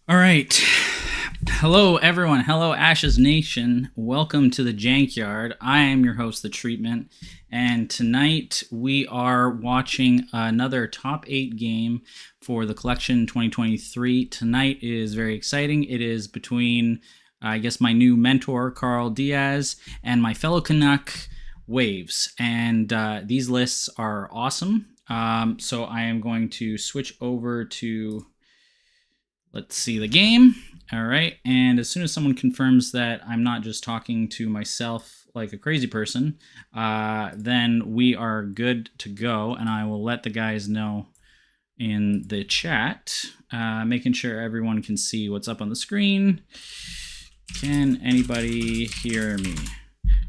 All right. Hello, everyone. Hello, Ashes Nation. Welcome to the Jankyard. I am your host, The Treatment, and tonight we are watching another top 8 game for the collection 2023. Tonight is very exciting. It is between, my new mentor, Carl Diaz, and my fellow Canuck, Waves. And these lists are awesome. So I am going to switch over to... Let's see the game. All right. And as soon as someone confirms that I'm not just talking to myself like a crazy person, then we are good to go. And I will let the guys know in the chat, making sure everyone can see what's up on the screen. Can anybody hear me?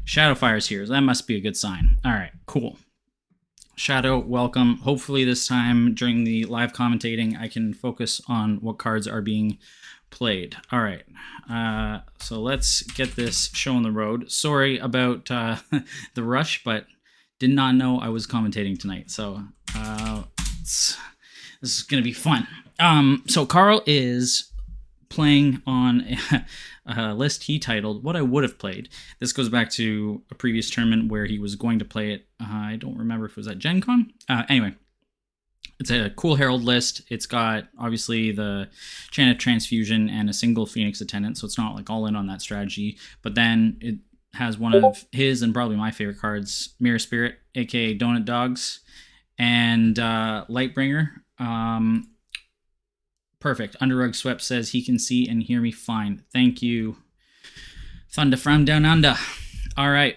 Shadowfire's here. That must be a good sign. All right, cool. Shadow, welcome. Hopefully this time during the live commentating, I can focus on what cards are being played. All right, so let's get this show on the road. Sorry about the rush, but did not know I was commentating tonight. So this is going to be fun. So Carl is playing on a list he titled What I Would Have Played. This goes back to a previous tournament where he was going to play it. I don't remember if it was at Gen Con. Anyway, it's a cool Herald list. It's got, obviously, the Chant of Transfusion and a single Phoenix Attendant, so it's not like all in on that strategy. But then it has one of his and probably my favorite cards, Mirror Spirit, aka Donut Dogs, and Lightbringer. Perfect. Underrug Swept says he can see and hear me fine. Thank you. Thunder from Down Under. All right.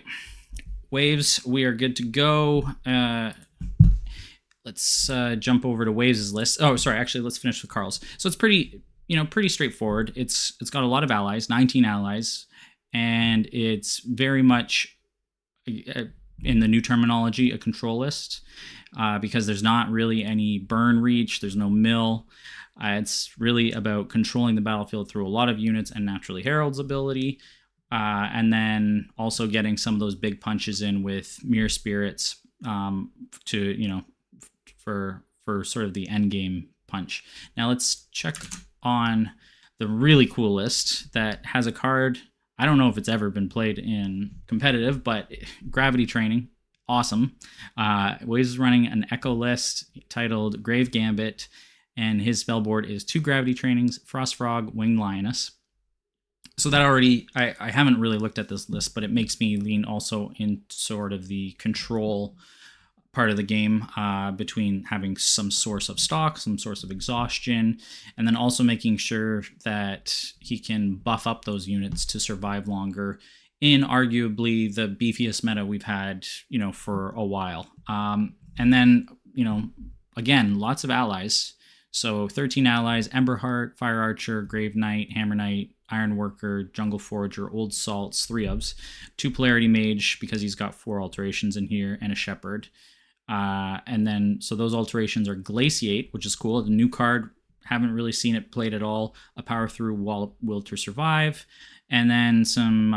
Waves, we are good to go. Let's jump over to Waves' list. Oh, sorry. Actually, let's finish with Carl's. So it's pretty straightforward. It's got a lot of allies, 19 allies, and it's very much, in the new terminology, a control list, because there's not really any burn reach. There's no mill. It's really about controlling the battlefield through a lot of units and naturally Herald's ability, and then also getting some of those big punches in with Mirror Spirits for sort of the end game punch. Now let's check on the really cool list that has a card. I don't know if it's ever been played in competitive, but Gravity Training, awesome. Waves is running an Echo list titled Grave Gambit. And his spell board is 2 Gravity Trainings, Frost Frog, Winged Lioness. So that already, I haven't really looked at this list, but it makes me lean also in sort of the control part of the game, between having some source of stock, some source of exhaustion, and then also making sure that he can buff up those units to survive longer in arguably the beefiest meta we've had, for a while. And then, again, lots of allies. So 13 allies: Emberheart, Fire Archer, Grave Knight, Hammer Knight, Iron Worker, Jungle Forager, Old Salts, 3 ofs, 2 Polarity Mage because he's got 4 alterations in here, and a Shepherd. And then, so those alterations are Glaciate, which is cool. The new card, haven't really seen it played at all. A Power Through, Will to Survive. And then some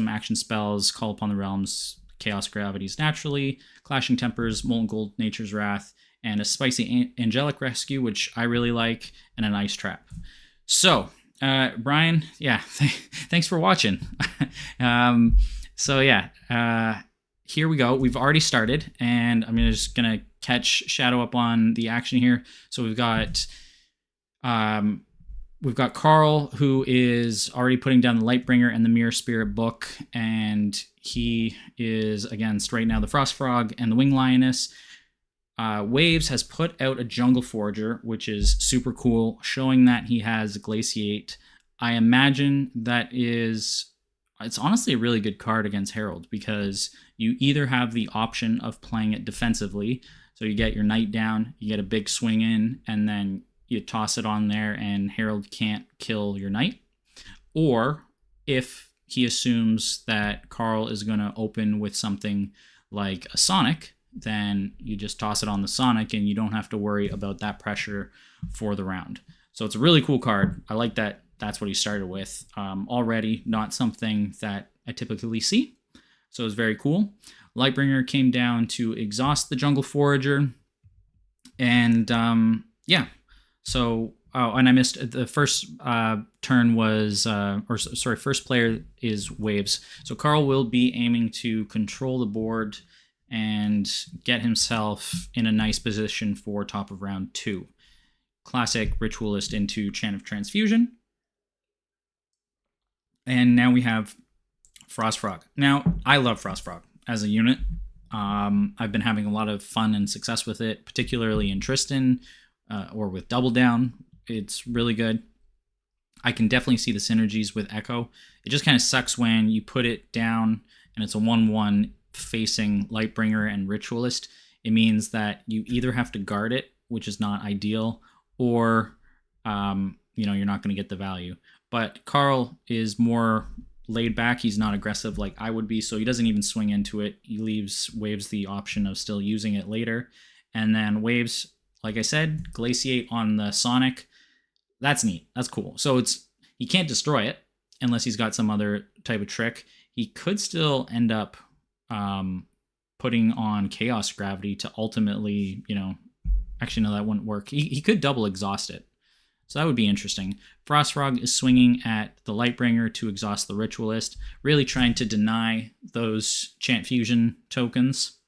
action spells: Call Upon the Realms, Chaos Gravities Naturally, Clashing Tempers, Molten Gold, Nature's Wrath, and a Spicy Angelic Rescue, which I really like, and an Ice Trap. So, Brian, yeah, thanks for watching. Here we go. We've already started, and I'm just going to catch Shadow up on the action here. So we've got Carl, who is already putting down the Lightbringer and the Mirror Spirit book, and he is against, right now, the Frost Frog and the Winged Lioness. Waves has put out a Jungle Forager, which is super cool, showing that he has Glaciate. I imagine it's honestly a really good card against Herald, because you either have the option of playing it defensively, so you get your Knight down, you get a big swing in, and then you toss it on there and Herald can't kill your Knight. Or if he assumes that Carl is going to open with something like a Sonic, then you just toss it on the Sonic and you don't have to worry about that pressure for the round. So it's a really cool card. I like that that's what he started with. Already not something that I typically see. So it was very cool. Lightbringer came down to exhaust the Jungle Forager. And so Oh, and I missed the first turn was, first player is Waves. So Carl will be aiming to control the board and get himself in a nice position for top of round 2. Classic Ritualist into Chant of Transfusion. And now we have Frostfrog. Now, I love Frostfrog as a unit. I've been having a lot of fun and success with it, particularly in Tristan or with Double Down. It's really good. I can definitely see the synergies with Echo. It just kind of sucks when you put it down and it's a 1-1 facing Lightbringer and Ritualist. It means that you either have to guard it, which is not ideal, or you're not going to get the value. But Carl is more laid back. He's not aggressive like I would be, so he doesn't even swing into it. He leaves Waves the option of still using it later. And then Waves, like I said, Glaciate on the Sonic. That's neat. That's cool. So he can't destroy it unless he's got some other type of trick. He could still end up putting on Chaos Gravity to ultimately, actually, no, that wouldn't work. He could double exhaust it. So that would be interesting. Frostfrog is swinging at the Lightbringer to exhaust the Ritualist, really trying to deny those Chant Fusion tokens.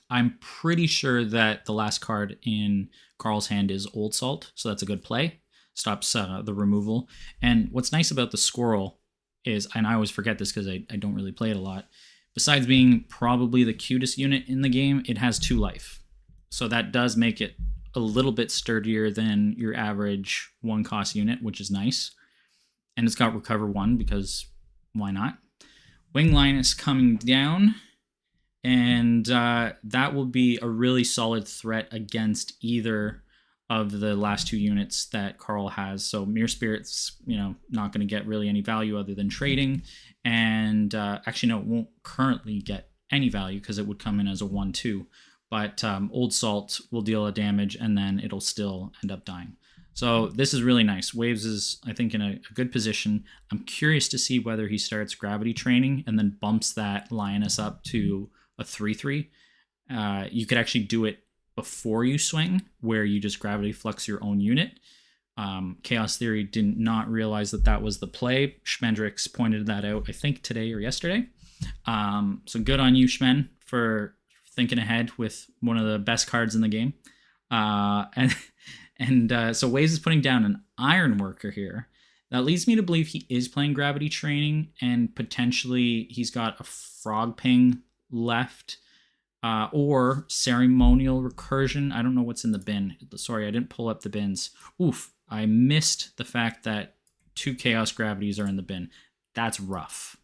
I'm pretty sure that the last card in Carl's hand is Old Salt, so that's a good play. Stops the removal. And what's nice about the Squirrel is, and I always forget this because I don't really play it a lot, besides being probably the cutest unit in the game, it has 2 life. So that does make it a little bit sturdier than your average 1-cost unit, which is nice. And it's got Recover 1 because why not? Wing Linus coming down, and that will be a really solid threat against either of the last 2 units that Carl has. So Mere Spirit's, not going to get really any value other than trading, and actually no, it won't currently get any value because it would come in as a 1/2. But Old Salt will deal a damage, and then it'll still end up dying. So this is really nice. Waves is, I think, in a good position. I'm curious to see whether he starts Gravity Training and then bumps that Lioness up to a 3/3. You could actually do it before you swing, where you just Gravity Flux your own unit. Chaos Theory did not realize that was the play. Schmendrix pointed that out, I think, today or yesterday. So good on you, Schmen, for thinking ahead with one of the best cards in the game. So Waves is putting down an Ironworker here. That leads me to believe he is playing Gravity Training, and potentially he's got a Frog Ping left, or Ceremonial Recursion. I don't know what's in the bin. Sorry, I didn't pull up the bins. Oof, I missed the fact that 2 Chaos Gravities are in the bin. That's rough.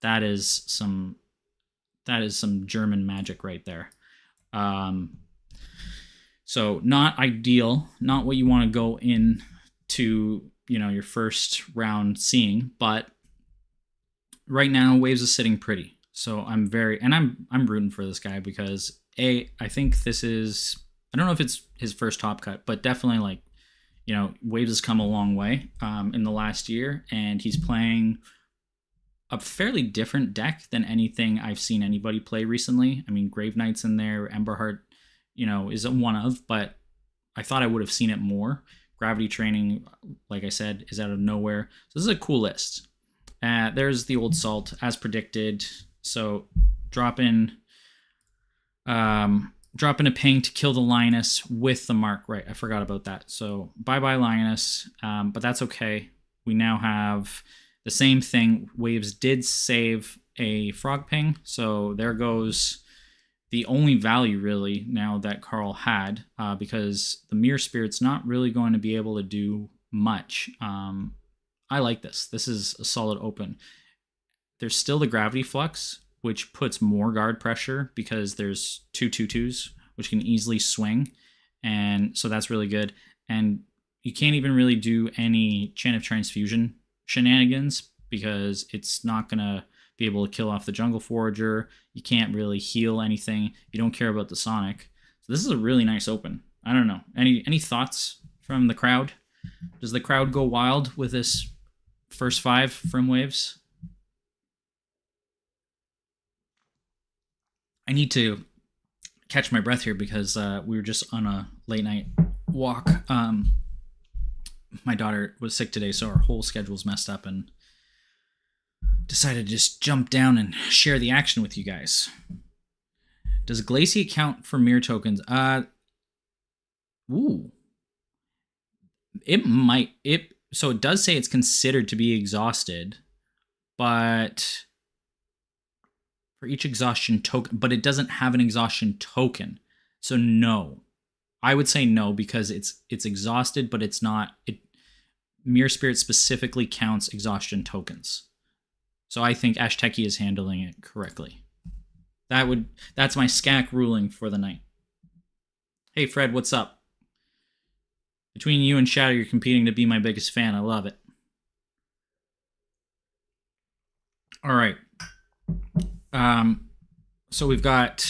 That is some German magic right there. So not ideal, not what you want to go into, your first round seeing, but right now Waves is sitting pretty. So I'm rooting for this guy because I think this is, I don't know if it's his first top cut, but definitely Waves has come a long way in the last year, and he's playing a fairly different deck than anything I've seen anybody play recently. I mean, Grave Knight's in there, Emberheart, is one of, but I thought I would have seen it more. Gravity Training, like I said, is out of nowhere. So this is a cool list. There's the Old Salt, as predicted. So drop in a ping to kill the Lioness with the mark. Right, I forgot about that. So bye-bye Lioness, but that's okay. We now have the same thing. Waves did save a Frog Ping, so there goes the only value really now that Carl had, because the Mere Spirit's not really going to be able to do much. I like this. This is a solid open. There's still the Gravity Flux, which puts more guard pressure because there's 2 2/2s, which can easily swing, and so that's really good. And you can't even really do any Chant of Transfusion shenanigans because it's not gonna be able to kill off the Jungle Forager. You can't really heal anything. You don't care about the Sonic. So this is a really nice open. I don't know. Any thoughts from the crowd? Does the crowd go wild with this first 5 from Waves? I need to catch my breath here because we were just on a late night walk. My daughter was sick today, so our whole schedule's messed up, and decided to just jump down and share the action with you guys. Does Glaciate count for mirror tokens? Ooh. It might. So it does say it's considered to be exhausted, but for each exhaustion token, but it doesn't have an exhaustion token. So no. I would say no, because it's exhausted, but it's not. Mirror Spirit specifically counts exhaustion tokens. So I think Ashteki is handling it correctly. That's my SCAC ruling for the night. Hey Fred, what's up? Between you and Shadow, you're competing to be my biggest fan. I love it. All right. So we've got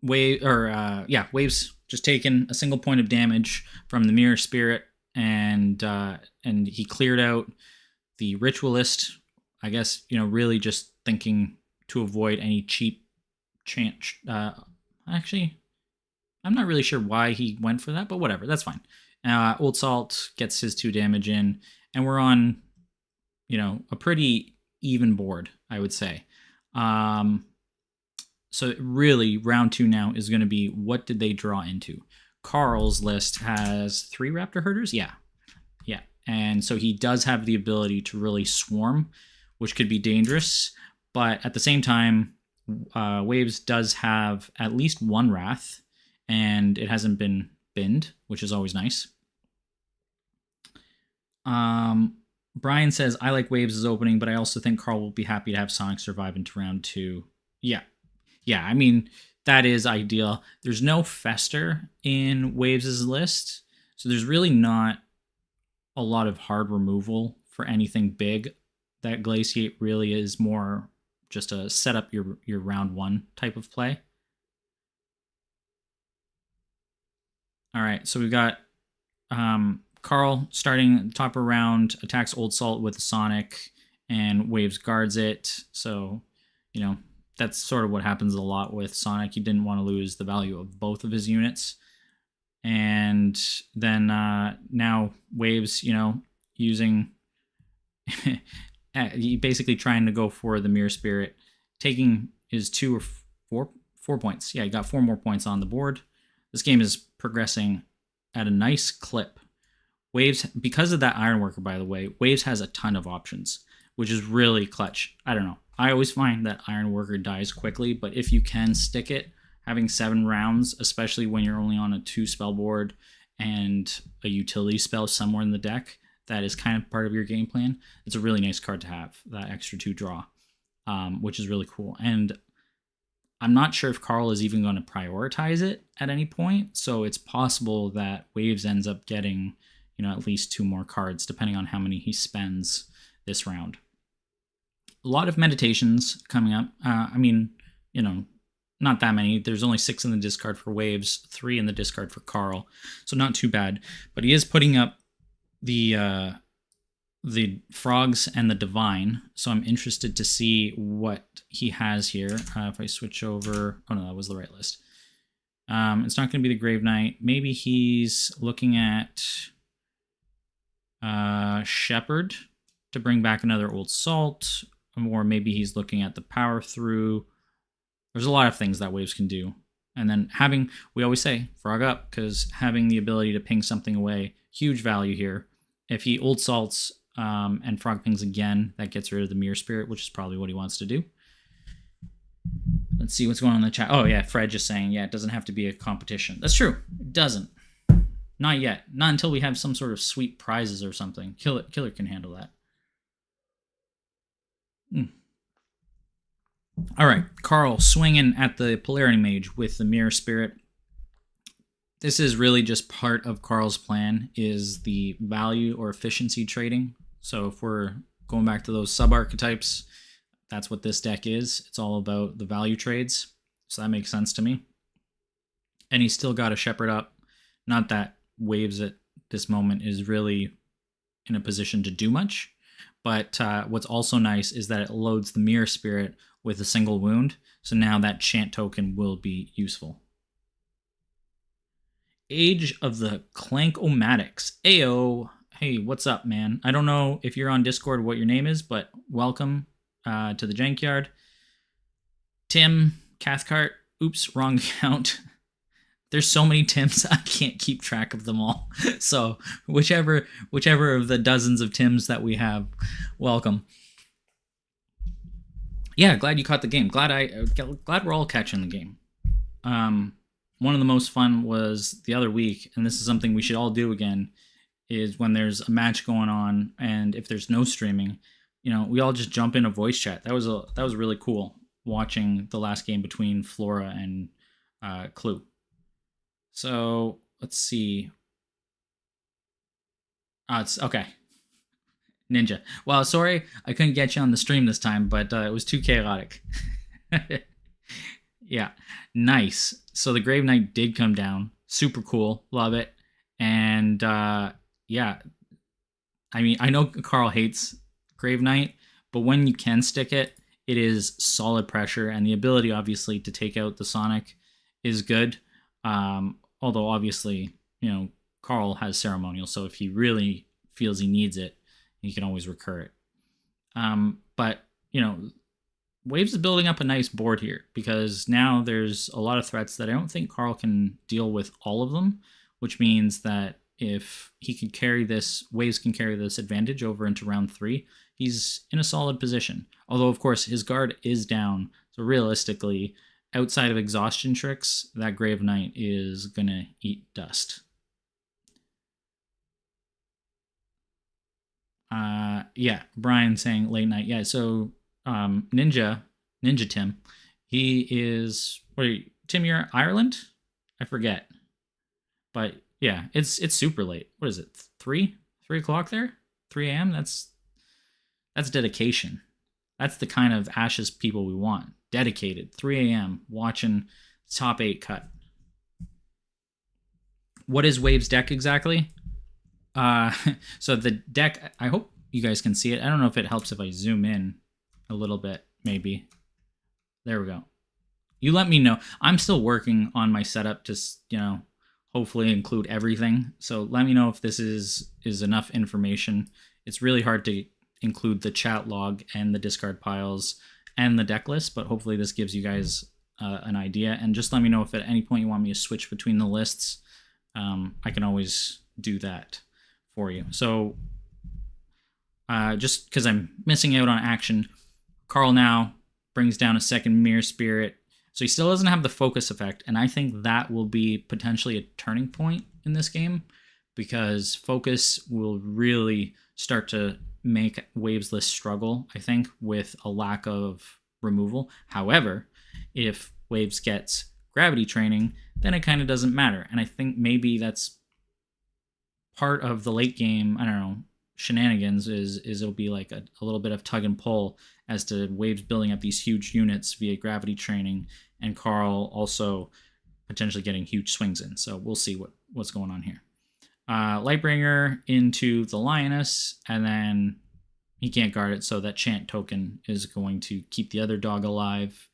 Waves just taken a single point of damage from the Mirror Spirit, and he cleared out the Ritualist. I guess, really just thinking to avoid any cheap chant. Actually, I'm not really sure why he went for that, but whatever, that's fine. Old Salt gets his 2 damage in, and we're on, a pretty even board, I would say. So really, round 2 now is going to be, what did they draw into? Carl's list has 3 Raptor Herders? Yeah. And so he does have the ability to really swarm, which could be dangerous. But at the same time, Waves does have at least 1 Wrath, and it hasn't been binned, which is always nice. Brian says, I like Waves' opening, but I also think Carl will be happy to have Sonic survive into round 2. Yeah, I mean, that is ideal. There's no Fester in Waves' list, so there's really not a lot of hard removal for anything big. That Glaciate really is more just a set up your round 1 type of play. All right, so we've got Carl starting top of round, attacks Old Salt with the Sonic, and Waves guards it. So, that's sort of what happens a lot with Sonic. He didn't want to lose the value of both of his units. And then now Waves, using... basically trying to go for the Mirror Spirit, taking his 2 or 4 points. Yeah, he got 4 more points on the board. This game is progressing at a nice clip. Waves, because of that Ironworker, by the way, Waves has a ton of options, which is really clutch. I don't know. I always find that Ironworker dies quickly, but if you can stick it, having 7 rounds, especially when you're only on a 2 spell board and a utility spell somewhere in the deck, that is kind of part of your game plan. It's a really nice card to have, that extra 2 draw, which is really cool. And I'm not sure if Carl is even going to prioritize it at any point, so it's possible that Waves ends up getting, at least 2 more cards, depending on how many he spends this round. A lot of meditations coming up. Not that many. There's only 6 in the discard for Waves, 3 in the discard for Carl, so not too bad. But he is putting up the Frogs and the Divine, so I'm interested to see what he has here. If I switch over... Oh, no, that was the right list. It's not going to be the Grave Knight. Maybe he's looking at Shepherd to bring back another Old Salt, or maybe he's looking at the Power Through. There's a lot of things that Waves can do. And then we always say, Frog up, because having the ability to ping something away, huge value here. If he Old Salts and Frog pings again, that gets rid of the Mirror Spirit, which is probably what he wants to do. Let's see what's going on in the chat. Oh, yeah, Fred just saying, it doesn't have to be a competition. That's true. It doesn't. Not yet. Not until we have some sort of sweet prizes or something. Killer can handle that. All right, Carl swinging at the Polarity Mage with the Mirror Spirit. This is really just part of Carl's plan, is the value or efficiency trading. So if we're going back to those sub-archetypes, that's what this deck is. It's all about the value trades. So that makes sense to me. And he's still got a Shepherd up. Not that Waves at this moment is really in a position to do much. But what's also nice is that it loads the Mirror Spirit with a single wound. So now that chant token will be useful. Age of the Clank-O-Matics. Ayo. Hey, what's up, man? I don't know if you're on Discord what your name is, but welcome to the Jankyard. Tim Cathcart. Oops, wrong account. There's so many Tims, I can't keep track of them all. So whichever of the dozens of Tims that we have, welcome. Yeah, glad you caught the game. Glad we're all catching the game. One of the most fun was the other week, and this is something we should all do again, is when there's a match going on and if there's no streaming, we all just jump in a voice chat. That was really cool watching the last game between Flora and Clue. So let's see. It's okay. Ninja. Well, sorry I couldn't get you on the stream this time, but it was too chaotic. Yeah, nice. So the Grave Knight did come down. Super cool. Love it. And yeah, I mean, I know Carl hates Grave Knight, but when you can stick it, it is solid pressure, and the ability, obviously, to take out the Sonic is good. Although, obviously, Carl has Ceremonial, so if he really feels he needs it, he can always recur it. But, Waves is building up a nice board here, because now there's a lot of threats that I don't think Carl can deal with all of them, which means that if he can carry this, Waves can carry this advantage over into round 3, he's in a solid position. Although, of course, his guard is down, so realistically, outside of exhaustion tricks, that Grave Knight is gonna eat dust. Yeah, Brian saying late night. Yeah, so Ninja Tim, he is, Tim, you're Ireland? I forget. But yeah, it's super late. What is it? 3 o'clock there? 3 a.m. That's dedication. That's the kind of Ashes people we want. Dedicated. 3 a.m. watching top 8 cut. What is Waves deck exactly? So the deck, I hope you guys can see it. I don't know if it helps if I zoom in a little bit, maybe. There we go. You let me know. I'm still working on my setup to, hopefully include everything. So let me know if this is enough information. It's really hard to include the chat log and the discard piles and the deck list, but hopefully this gives you guys an idea. And just let me know if at any point you want me to switch between the lists. I can always do that for you. So just because I'm missing out on action, Carl now brings down a second Mirror Spirit. So he still doesn't have the focus effect, and I think that will be potentially a turning point in this game, because focus will really start to make Waves List struggle, I think, with a lack of removal. However, if Waves gets gravity training, then it kind of doesn't matter. And I think maybe that's part of the late game, I don't know, shenanigans is it'll be like a little bit of tug and pull as to Waves building up these huge units via gravity training, and Carl also potentially getting huge swings in. So we'll see what's going on here. Lightbringer into the Lioness, and then he can't guard it, so that chant token is going to keep the other dog alive.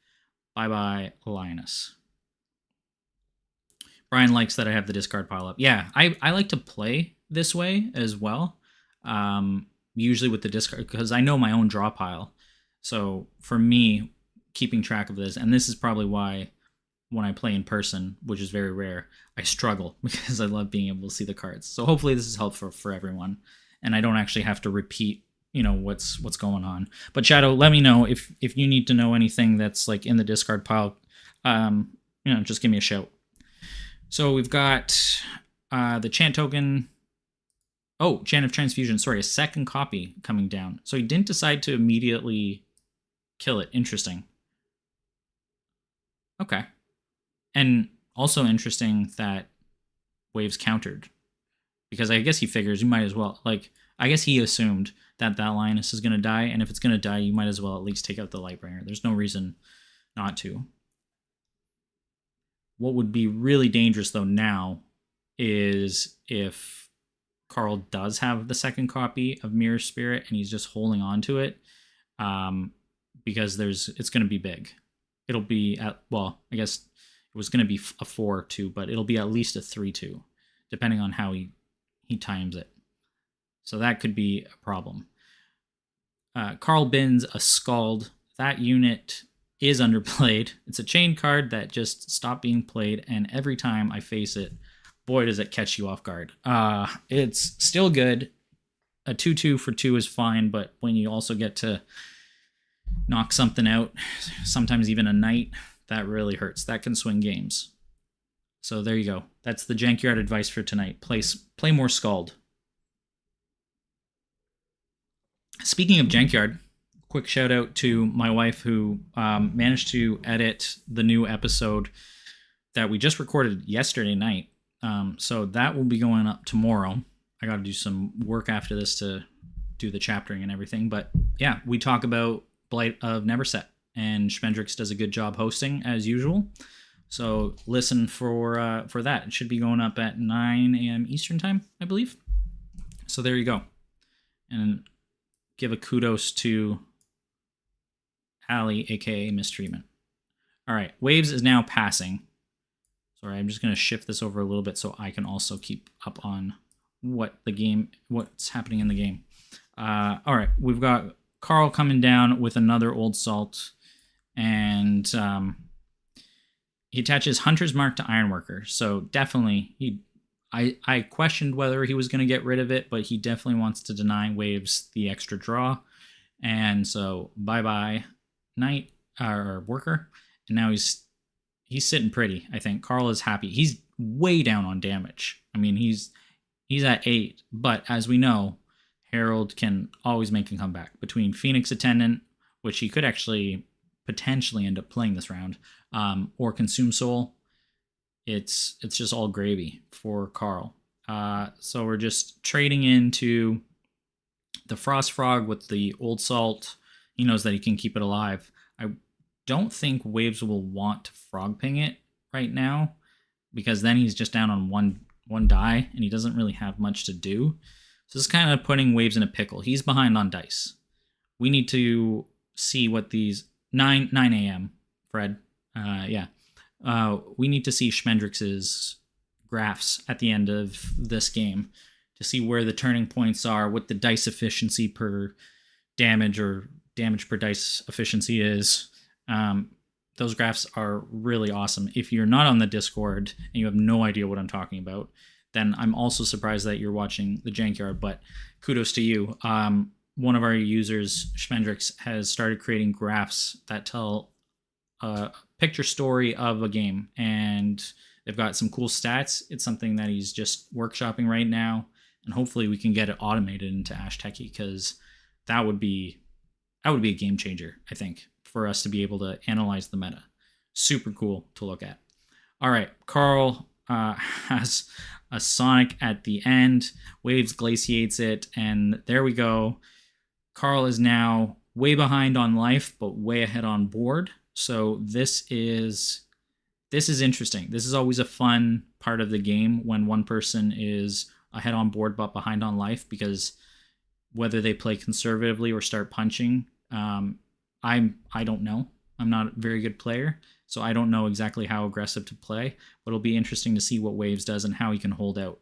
Bye-bye, Lioness. Brian likes that I have the discard pile up. Yeah, I like to play this way as well. Usually with the discard, because I know my own draw pile. So for me, keeping track of this, and this is probably why when I play in person, which is very rare, I struggle, because I love being able to see the cards. So hopefully this is helpful for everyone, and I don't actually have to repeat, what's going on. But Shadow, let me know if you need to know anything that's like in the discard pile. Just give me a shout. So we've got the chant token. Oh, Chant of Transfusion. Sorry, a second copy coming down. So he didn't decide to immediately kill it. Interesting. Okay. And also interesting that Waves countered. Because I guess he figures you might as well, I guess he assumed that Lioness is going to die, and if it's going to die, you might as well at least take out the Lightbringer. There's no reason not to. What would be really dangerous, though, now is if Carl does have the second copy of Mirror Spirit and he's just holding on to it, because it's going to be big. It'll be I guess it was going to be a 4-2, but it'll be at least a 3-2, depending on how he times it. So that could be a problem. Carl bins a Scald. That unit is underplayed. It's a chain card that just stopped being played, and every time I face it, boy, does it catch you off guard. It's still good. A 2/2 for 2 is fine, but when you also get to knock something out, sometimes even a knight, that really hurts. That can swing games. So there you go. That's the Jankyard advice for tonight. Play more Scald. Speaking of Jankyard, quick shout out to my wife who managed to edit the new episode that we just recorded yesterday night. So that will be going up tomorrow. I got to do some work after this to do the chaptering and everything. But yeah, we talk about Blight of Neverset, and Schmendrix does a good job hosting as usual. So listen for that. It should be going up at 9 a.m. Eastern time, I believe. So there you go. And give a kudos to Allie, aka Mistreatment. All right, Waves is now passing. Sorry, I'm just going to shift this over a little bit so I can also keep up on what's happening in the game. All right, we've got Carl coming down with another Old Salt, and he attaches Hunter's Mark to Ironworker. So definitely, I questioned whether he was going to get rid of it, but he definitely wants to deny Waves the extra draw, and so bye Knight or Worker, and now he's sitting pretty. I think Carl is happy. He's way down on damage. I mean, he's at 8, but as we know, Herald can always make a comeback. Between Phoenix Attendant, which he could actually potentially end up playing this round, or Consume Soul, it's just all gravy for Carl. So we're just trading into the Frost Frog with the Old Salt. He knows that he can keep it alive. I don't think Waves will want to Frog Ping it right now, because then he's just down on one die, and he doesn't really have much to do. So it's kind of putting Waves in a pickle. He's behind on dice. We need to see what these 9 a.m. Fred. We need to see Schmendrix's graphs at the end of this game to see where the turning points are, what the dice efficiency per damage or damage per dice efficiency is. Those graphs are really awesome. If you're not on the Discord and you have no idea what I'm talking about, then I'm also surprised that you're watching the Jankyard, but kudos to you. One of our users, Schmendrix, has started creating graphs that tell a picture story of a game, and they've got some cool stats. It's something that he's just workshopping right now, and hopefully we can get it automated into Ash Techie, because that would be a game changer, I think, for us to be able to analyze the meta. Super cool to look at. All right, Carl has a Sonic at the end. Waves glaciates it, and there we go. Carl is now way behind on life, but way ahead on board. So this is interesting. This is always a fun part of the game when one person is ahead on board but behind on life, because whether they play conservatively or start punching, I don't know. I'm not a very good player, so I don't know exactly how aggressive to play, but it'll be interesting to see what Waves does and how he can hold out.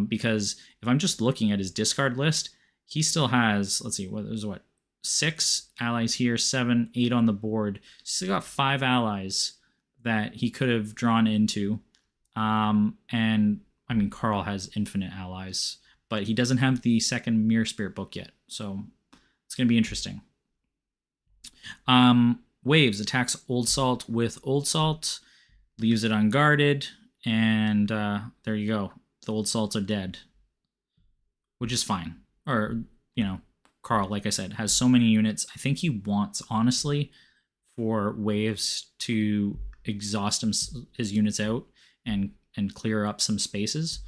Because if I'm just looking at his discard list, he still has, let's see, what 6 allies here, 7, 8 on the board. Still got 5 allies that he could have drawn into. And I mean, Carl has infinite allies, but he doesn't have the second Mirror Spirit book yet, so it's going to be interesting. Waves attacks Old Salt with Old Salt, leaves it unguarded, and there you go. The Old Salts are dead, which is fine. Or, Carl, like I said, has so many units. I think he wants, honestly, for Waves to exhaust his units out and clear up some spaces,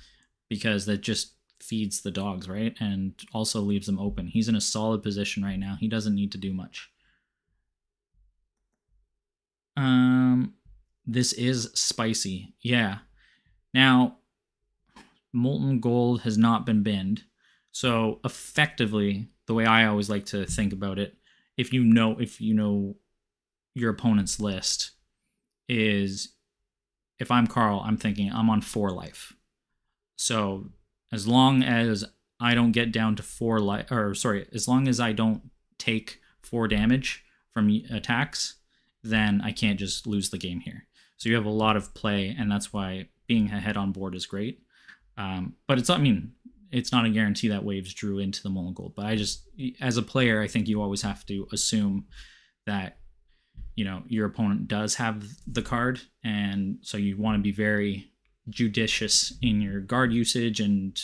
because that just feeds the dogs, right? And also leaves them open. He's in a solid position right now. He doesn't need to do much. This is spicy. Yeah. Now, Molten Gold has not been binned. So effectively, the way I always like to think about it, if you know your opponent's list, is if I'm Carl, I'm thinking I'm on 4 life. So as long as I don't get down to 4 life, or sorry, as long as I don't take 4 damage from attacks, then I can't just lose the game here. So you have a lot of play, and that's why being ahead on board is great. But it's, I mean, it's not a guarantee that Waves drew into the Molten Gold. But I just, as a player, I think you always have to assume that, you know, your opponent does have the card, and so you want to be very judicious in your guard usage and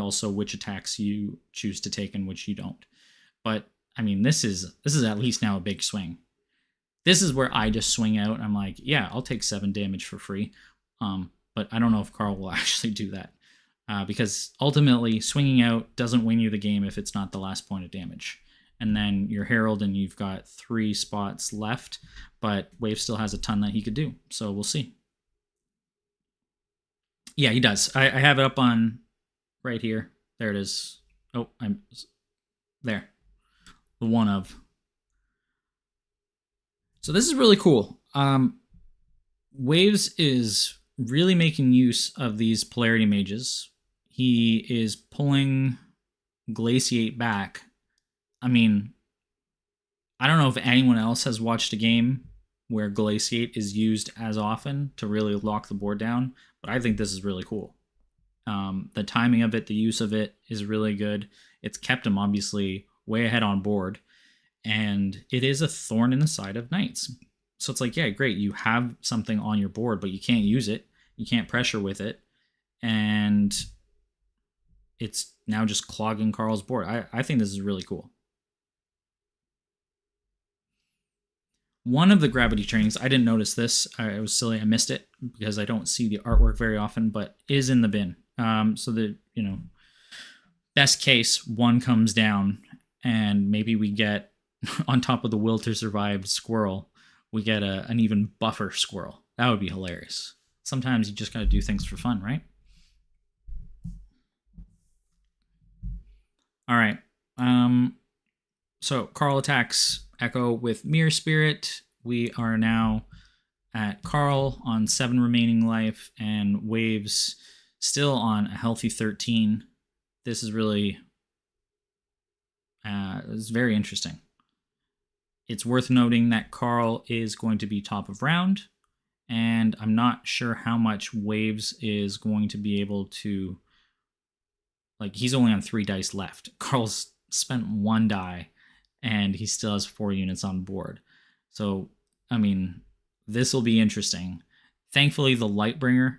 also which attacks you choose to take and which you don't. But I mean, this is at least now a big swing. This is where I just swing out. I'm like, yeah, I'll take 7 damage for free. But I don't know if Carl will actually do that. Because ultimately, swinging out doesn't win you the game if it's not the last point of damage. And then you're Herald and you've got 3 spots left, but Wave still has a ton that he could do. So we'll see. Yeah, he does. I have it up on right here. There it is. Oh, I'm there. The one of. So this is really cool. Waves is really making use of these polarity mages. He is pulling Glaciate back. I mean, I don't know if anyone else has watched a game where Glaciate is used as often to really lock the board down, but I think this is really cool. The timing of it, the use of it is really good. It's kept him obviously way ahead on board, and it is a thorn in the side of Knights. So it's like, yeah, great, you have something on your board, but you can't use it. You can't pressure with it, and it's now just clogging Carl's board. I think this is really cool. One of the gravity trainings, I didn't notice this. It was silly. I missed it because I don't see the artwork very often, but is in the bin. So that, you know, best case, one comes down and maybe we get, on top of the will to survive squirrel, we get an even buffer squirrel. That would be hilarious. Sometimes you just got to do things for fun, right? All right. So Carl attacks Echo with Mirror Spirit. We are now at Carl on 7 remaining life, and Waves still on a healthy 13. This is really it's very interesting. It's worth noting that Carl is going to be top of round, and I'm not sure how much Waves is going to be able to, like, he's only on 3 dice left. Carl's spent 1 die, and he still has 4 units on board. So, I mean, this will be interesting. Thankfully, the Lightbringer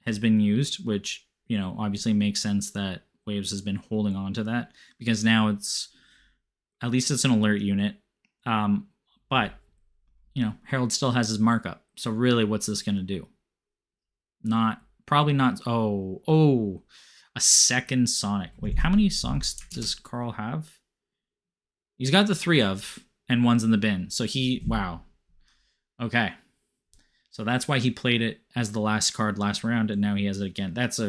has been used, which, you know, obviously makes sense that Waves has been holding on to that, because now it's, at least it's an alert unit. But, you know, Herald still has his markup. So really, what's this going to do? Probably not. Oh, a second Sonic. Wait, how many Sonics does Carl have? He's got the 3 of, and 1's in the bin. So wow. Okay. So that's why he played it as the last card last round, and now he has it again. That's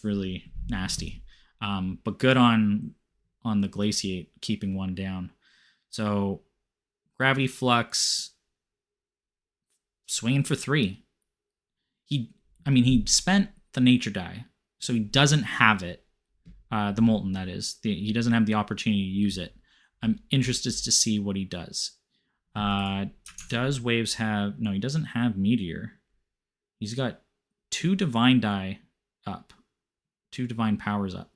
really nasty. But good on the Glaciate, keeping 1 down. So Gravity Flux, swinging for 3. He spent the nature die, so he doesn't have it. The Molten, that is. He doesn't have the opportunity to use it. I'm interested to see what he does. Does Waves have... No, he doesn't have Meteor. He's got 2 Divine die up. 2 Divine Powers up.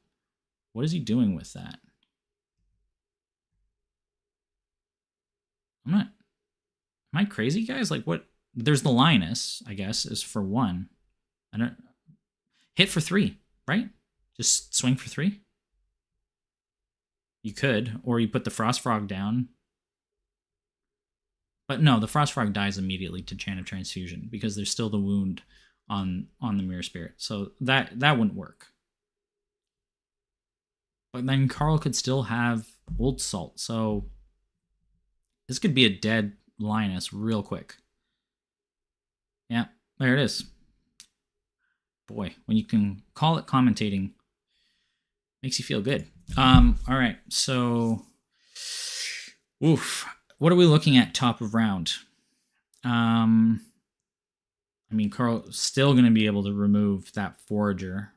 What is he doing with that? Am I crazy, guys? Like, what? There's the Lioness, I guess, is for 1. I don't... Hit for 3, right? Just swing for 3? You could, or you put the Frost Frog down. But no, the Frost Frog dies immediately to Chant of Transfusion, because there's still the wound on the Mirror Spirit. So that wouldn't work. But then Carl could still have Old Salt, so this could be a dead Lioness real quick. Yeah, there it is. Boy, when you can call it commentating, makes you feel good. All right, so, what are we looking at top of round? I mean, Carl's still going to be able to remove that Forager.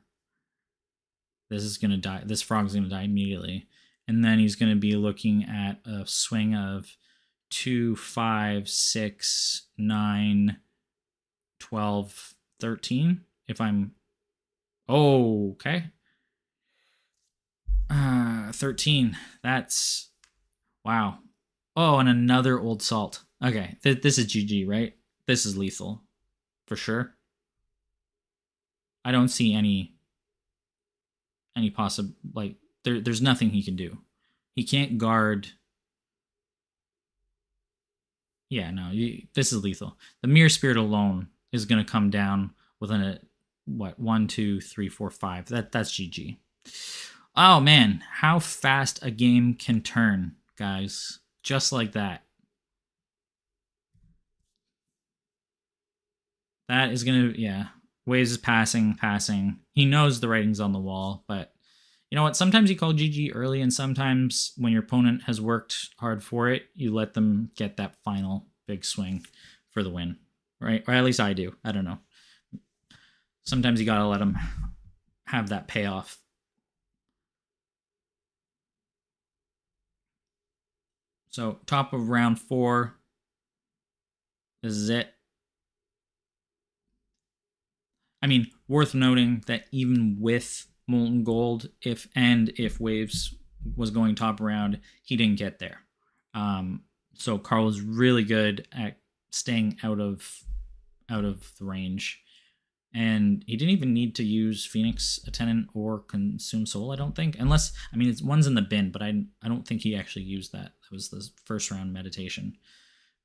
This is going to die. This frog's going to die immediately. And then he's going to be looking at a swing of 2, 5, 6, 9, 12, 13. If I'm... Oh, okay. 13. That's... Wow. Oh, and another old salt. Okay, this is GG, right? This is lethal. For sure. I don't see any possible... Like, there's nothing he can do. He can't guard... Yeah, no, this is lethal. The Mirror Spirit alone is going to come down within a... What? 1, 2, 3, 4, 5. That's GG. Oh, man. How fast a game can turn, guys. Just like that. That is going to... Yeah. Waves is passing. He knows the writing's on the wall, but... You know what? Sometimes you call GG early, and sometimes when your opponent has worked hard for it, you let them get that final big swing for the win. Right? Or at least I do. I don't know. Sometimes you gotta let them have that payoff. So, top of round 4. This is it. I mean, worth noting that even with Molten Gold, if Waves was going top round, he didn't get there. So Carl was really good at staying out of the range, and he didn't even need to use Phoenix Attendant or Consume Soul, I don't think, unless, I mean, one's in the bin, but I don't think he actually used that. That was the first round meditation.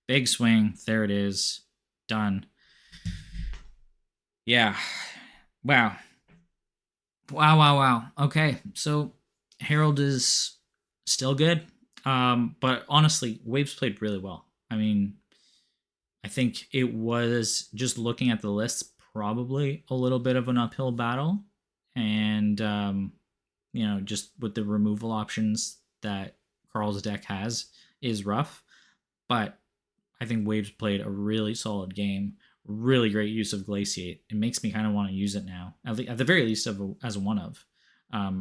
Big swing, there it is, done. Yeah, wow. Okay, so Harold is still good, but honestly, Waves played really well. I mean, I think it was, just looking at the lists, probably a little bit of an uphill battle, and you know, just with the removal options that Carl's deck has is rough, but I think Waves played a really solid game. Really great use of Glaciate. It makes me kind of want to use it now, at the very least as a one of.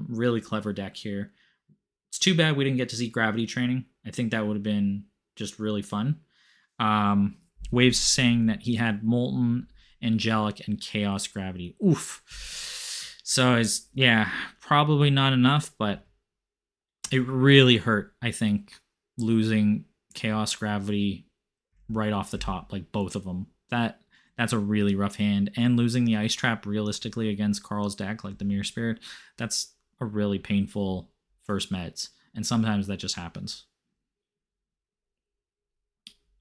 Really clever deck here. It's too bad we didn't get to see Gravity Training. I think that would have been just really fun. Waves saying that he had Molten, Angelic, and Chaos Gravity. Oof. So it's, yeah, probably not enough, but it really hurt, I think, losing Chaos Gravity right off the top, like both of them. That's a really rough hand, and losing the Ice Trap realistically against Carl's deck, like the Mirror Spirit, that's a really painful first meds, and sometimes that just happens.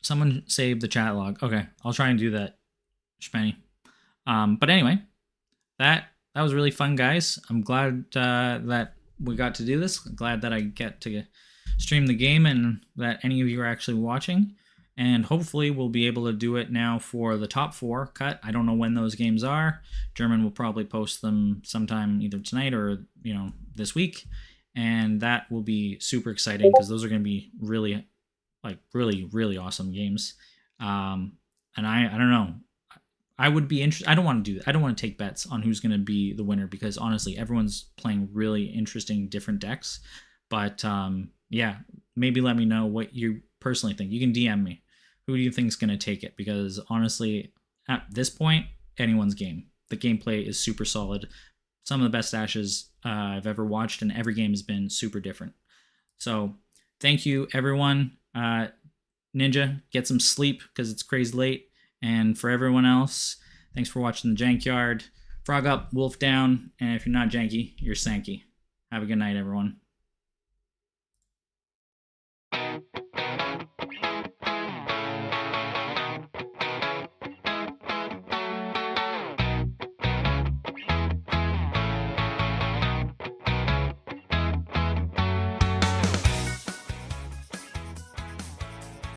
Someone saved the chat log. Okay, I'll try and do that, Shpenny. But anyway, that was really fun, guys. I'm glad that we got to do this. I'm glad that I get to stream the game and that any of you are actually watching. And hopefully we'll be able to do it now for the top 4 cut. I don't know when those games are. German will probably post them sometime either tonight or, you know, this week. And that will be super exciting because those are going to be really, like, really awesome games. And I don't know. I would be interested. I don't want to do that. I don't want to take bets on who's going to be the winner because honestly, everyone's playing really interesting different decks. But yeah, maybe let me know what you personally think. You can DM me. Who do you think is going to take it? Because honestly, at this point, anyone's game. The gameplay is super solid. Some of the best Ashes I've ever watched, and every game has been super different. So thank you, everyone. Ninja, get some sleep because it's crazy late. And for everyone else, thanks for watching the Jankyard. Frog up, wolf down, and if you're not janky, you're Sankey. Have a good night, everyone.